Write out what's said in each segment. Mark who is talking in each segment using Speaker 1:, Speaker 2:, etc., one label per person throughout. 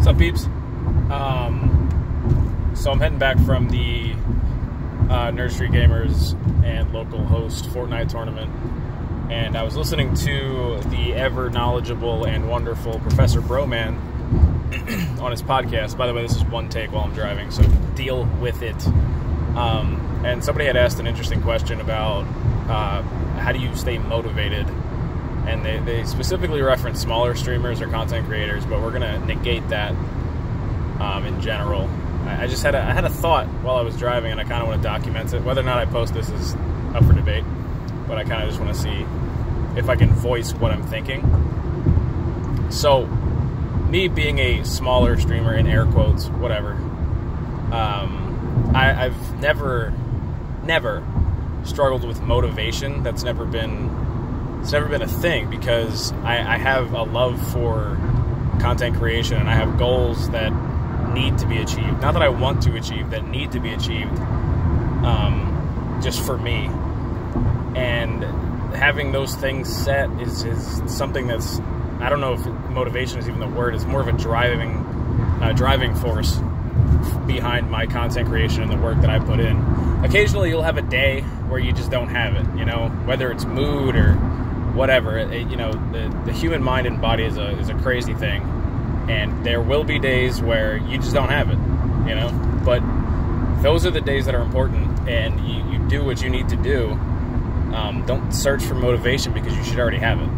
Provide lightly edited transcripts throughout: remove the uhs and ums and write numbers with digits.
Speaker 1: What's up, peeps? So I'm heading back from the Nerd Street Gamers and local host Fortnite tournament, and I was listening to the ever knowledgeable and wonderful Professor Broman on his podcast. By the way, this is one take while I'm driving, so deal with it. And somebody had asked an interesting question about how do you stay motivated, and they specifically referenced smaller streamers or content creators, but we're going to negate that in general. I had a thought while I was driving, and I kind of want to document it. Whether or not I post this is up for debate, but I kind of just want to see if I can voice what I'm thinking. So, me being a smaller streamer, in air quotes, whatever, I've never struggled with motivation. It's never been a thing, because I have a love for content creation, and I have goals that need to be achieved. Not that I want to achieve, that need to be achieved, just for me. And having those things set is something that's, I don't know if motivation is even the word, it's more of a driving force behind my content creation and the work that I put in. Occasionally you'll have a day where you just don't have it, whether it's mood or whatever. The human mind and body is a crazy thing, and there will be days where you just don't have it, but those are the days that are important, and you do what you need to do. Don't search for motivation, because you should already have it.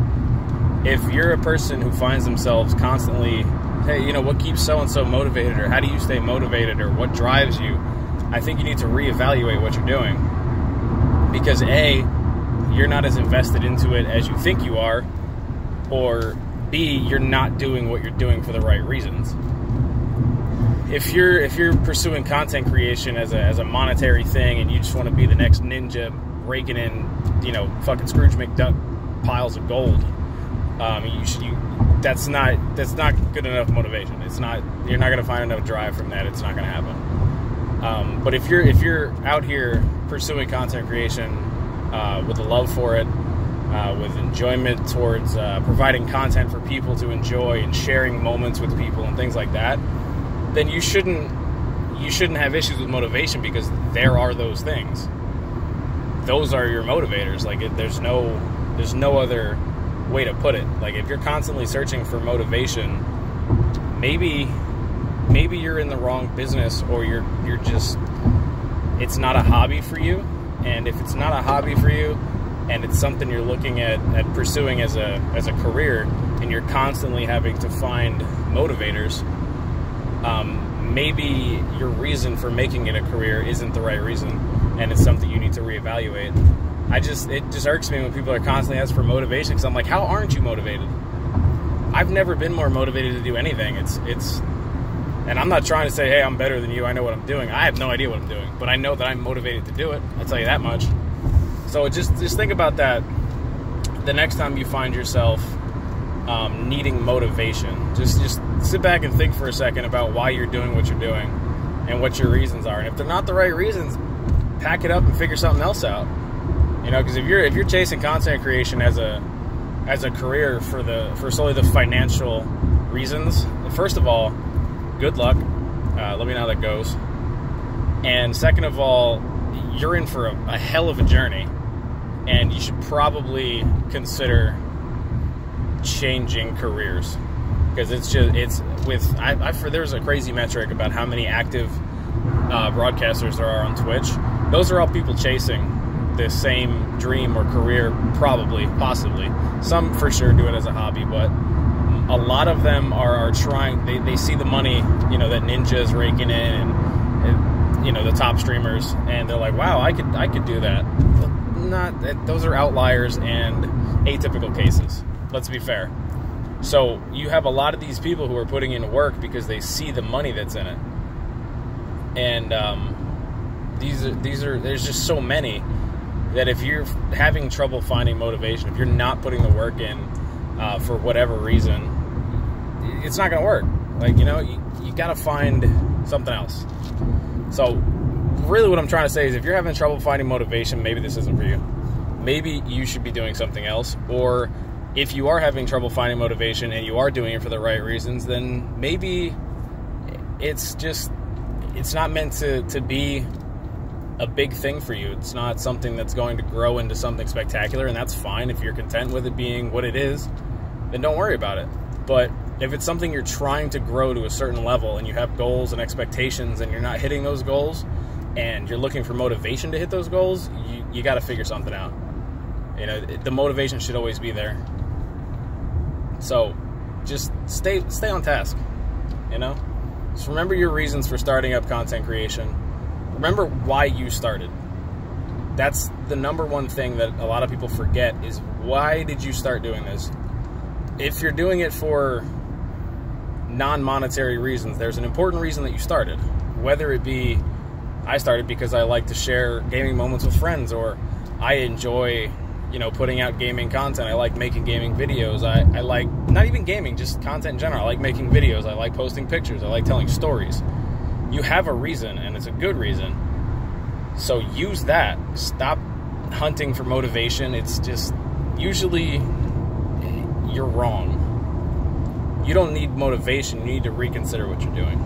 Speaker 1: If you're a person who finds themselves constantly, hey, what keeps so-and-so motivated, or how do you stay motivated, or what drives you, I think you need to reevaluate what you're doing. Because A, you're not as invested into it as you think you are, or B, you're not doing what you're doing for the right reasons. If you're pursuing content creation as a monetary thing, and you just want to be the next ninja raking in, fucking Scrooge McDuck piles of gold, that's not good enough motivation. You're not going to find enough drive from that. It's not going to happen. But if you're out here pursuing content creation with a love for it, with enjoyment towards providing content for people to enjoy and sharing moments with people and things like that, then you shouldn't have issues with motivation, because there are those things. Those are your motivators. Like, there's no other way to put it. Like, if you're constantly searching for motivation, maybe you're in the wrong business, or you're just, it's not a hobby for you. And if it's not a hobby for you, and it's something you're looking at pursuing as a career, and you're constantly having to find motivators, maybe your reason for making it a career isn't the right reason, and it's something you need to reevaluate. It just irks me when people are constantly asking for motivation, because I'm like, how aren't you motivated? I've never been more motivated to do anything. And I'm not trying to say, hey, I'm better than you, I know what I'm doing. I have no idea what I'm doing, but I know that I'm motivated to do it. I'll tell you that much. So just think about that the next time you find yourself needing motivation. Just sit back and think for a second about why you're doing what you're doing and what your reasons are. And if they're not the right reasons, pack it up and figure something else out. Because if you're chasing content creation as a career for solely the financial reasons, first of all, good luck. Let me know how that goes. And second of all, you're in for a hell of a journey, and you should probably consider changing careers, because there's a crazy metric about how many active broadcasters there are on Twitch. Those are all people chasing the same dream or career, possibly. Some for sure do it as a hobby, but a lot of them are trying, they see the money, that Ninja is raking in, and the top streamers, and they're like, wow, I could do that. Those are outliers and atypical cases. Let's be fair. So you have a lot of these people who are putting in work because they see the money that's in it. And there's just so many that if you're having trouble finding motivation, if you're not putting the work in for whatever reason, it's not going to work. Like, you got to find something else. So really what I'm trying to say is, if you're having trouble finding motivation, maybe this isn't for you. Maybe you should be doing something else. Or if you are having trouble finding motivation and you are doing it for the right reasons, then maybe it's not meant to be a big thing for you. It's not something that's going to grow into something spectacular, and that's fine. If you're content with it being what it is, then don't worry about it. But if it's something you're trying to grow to a certain level and you have goals and expectations and you're not hitting those goals and you're looking for motivation to hit those goals, you got to figure something out. You know, the motivation should always be there. So just stay on task, you know? Just remember your reasons for starting up content creation. Remember why you started. That's the number one thing that a lot of people forget is, why did you start doing this? If you're doing it for non-monetary reasons, there's an important reason that you started. Whether it be, I started because I like to share gaming moments with friends, or I enjoy, you know, putting out gaming content. I like making gaming videos. I like, not even gaming, just content in general. I like making videos. I like posting pictures. I like telling stories. You have a reason, and it's a good reason. So use that. Stop hunting for motivation. It's just, usually you're wrong. You don't need motivation. You need to reconsider what you're doing.